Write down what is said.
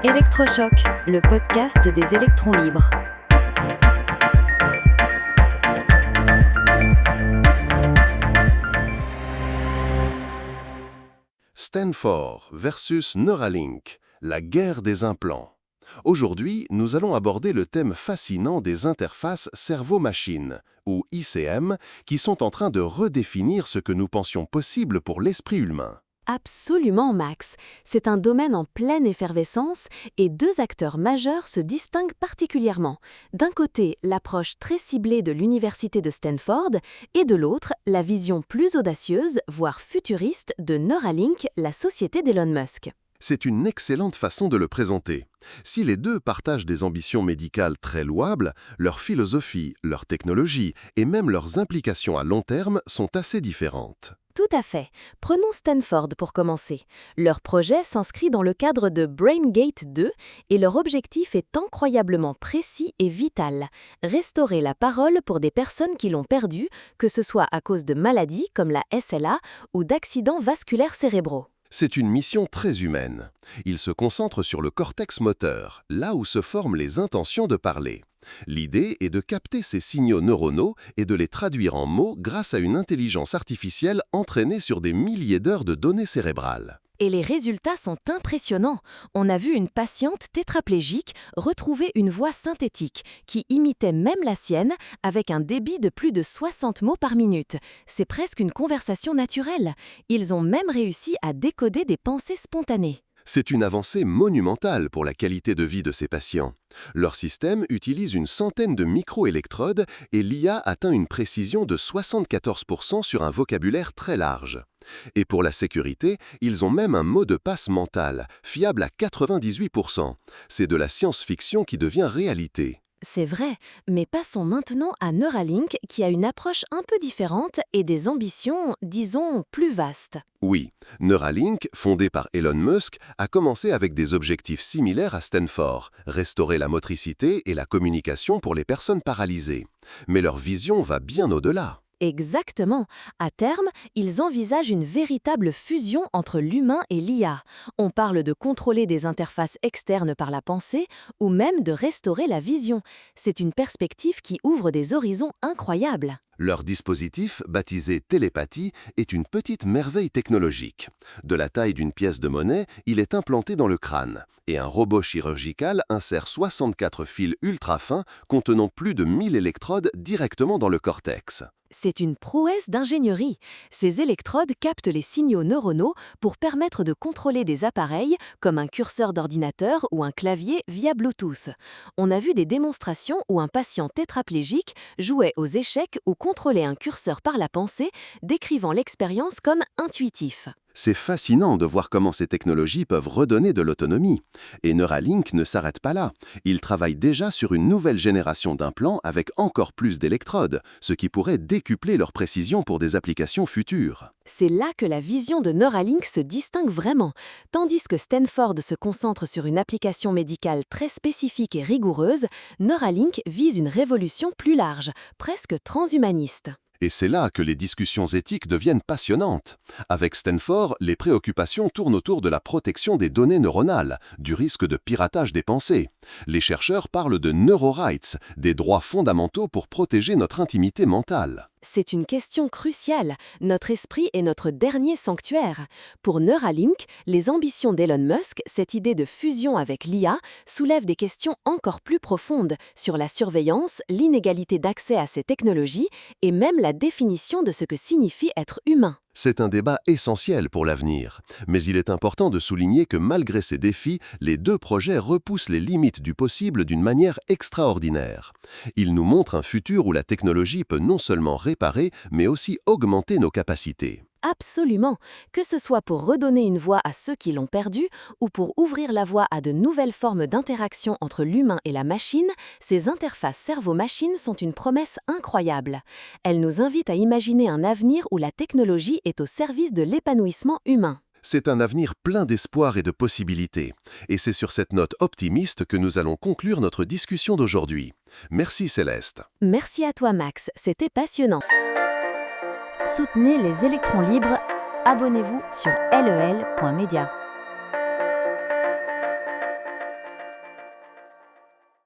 Électrochoc, le podcast des électrons libres. Stanford versus Neuralink, la guerre des implants. Aujourd'hui, nous allons aborder le thème fascinant des interfaces cerveau-machine, ou ICM, qui sont en train de redéfinir ce que nous pensions possible pour l'esprit humain. Absolument, Max. C'est un domaine en pleine effervescence et deux acteurs majeurs se distinguent particulièrement. D'un côté, l'approche très ciblée de l'université de Stanford et de l'autre, la vision plus audacieuse, voire futuriste, de Neuralink, la société d'Elon Musk. C'est une excellente façon de le présenter. Si les deux partagent des ambitions médicales très louables, leur philosophie, leur technologie et même leurs implications à long terme sont assez différentes. Tout à fait. Prenons Stanford pour commencer. Leur projet s'inscrit dans le cadre de BrainGate 2 et leur objectif est incroyablement précis et vital. Restaurer la parole pour des personnes qui l'ont perdue, que ce soit à cause de maladies comme la SLA ou d'accidents vasculaires cérébraux. C'est une mission très humaine. Il se concentre sur le cortex moteur, là où se forment les intentions de parler. L'idée est de capter ces signaux neuronaux et de les traduire en mots grâce à une intelligence artificielle entraînée sur des milliers d'heures de données cérébrales. Et les résultats sont impressionnants. On a vu une patiente tétraplégique retrouver une voix synthétique qui imitait même la sienne avec un débit de plus de 60 mots par minute. C'est presque une conversation naturelle. Ils ont même réussi à décoder des pensées spontanées. C'est une avancée monumentale pour la qualité de vie de ces patients. Leur système utilise une centaine de microélectrodes et l'IA atteint une précision de 74% sur un vocabulaire très large. Et pour la sécurité, ils ont même un mot de passe mental, fiable à 98%. C'est de la science-fiction qui devient réalité. C'est vrai, mais passons maintenant à Neuralink qui a une approche un peu différente et des ambitions, disons, plus vastes. Oui, Neuralink, fondé par Elon Musk, a commencé avec des objectifs similaires à Stanford, restaurer la motricité et la communication pour les personnes paralysées. Mais leur vision va bien au-delà. Exactement. À terme, ils envisagent une véritable fusion entre l'humain et l'IA. On parle de contrôler des interfaces externes par la pensée ou même de restaurer la vision. C'est une perspective qui ouvre des horizons incroyables. Leur dispositif, baptisé télépathie, est une petite merveille technologique. De la taille d'une pièce de monnaie, il est implanté dans le crâne. Et un robot chirurgical insère 64 fils ultra fins contenant plus de 1000 électrodes directement dans le cortex. C'est une prouesse d'ingénierie. Ces électrodes captent les signaux neuronaux pour permettre de contrôler des appareils comme un curseur d'ordinateur ou un clavier via Bluetooth. On a vu des démonstrations où un patient tétraplégique jouait aux échecs ou contrôlait un curseur par la pensée, décrivant l'expérience comme intuitif. C'est fascinant de voir comment ces technologies peuvent redonner de l'autonomie. Et Neuralink ne s'arrête pas là. Il travaille déjà sur une nouvelle génération d'implants avec encore plus d'électrodes, ce qui pourrait décupler leur précision pour des applications futures. C'est là que la vision de Neuralink se distingue vraiment. Tandis que Stanford se concentre sur une application médicale très spécifique et rigoureuse, Neuralink vise une révolution plus large, presque transhumaniste. Et c'est là que les discussions éthiques deviennent passionnantes. Avec Stanford, les préoccupations tournent autour de la protection des données neuronales, du risque de piratage des pensées. Les chercheurs parlent de neurorights, des droits fondamentaux pour protéger notre intimité mentale. C'est une question cruciale. Notre esprit est notre dernier sanctuaire. Pour Neuralink, les ambitions d'Elon Musk, cette idée de fusion avec l'IA, soulève des questions encore plus profondes sur la surveillance, l'inégalité d'accès à ces technologies et même la définition de ce que signifie être humain. C'est un débat essentiel pour l'avenir. Mais il est important de souligner que malgré ces défis, les deux projets repoussent les limites du possible d'une manière extraordinaire. Ils nous montrent un futur où la technologie peut non seulement réparer, mais aussi augmenter nos capacités. Absolument, que ce soit pour redonner une voix à ceux qui l'ont perdue ou pour ouvrir la voie à de nouvelles formes d'interaction entre l'humain et la machine, ces interfaces cerveau-machine sont une promesse incroyable. Elles nous invitent à imaginer un avenir où la technologie est au service de l'épanouissement humain. C'est un avenir plein d'espoir et de possibilités. Et c'est sur cette note optimiste que nous allons conclure notre discussion d'aujourd'hui. Merci Céleste. Merci à toi Max, c'était passionnant. Soutenez les électrons libres. Abonnez-vous sur lel.media.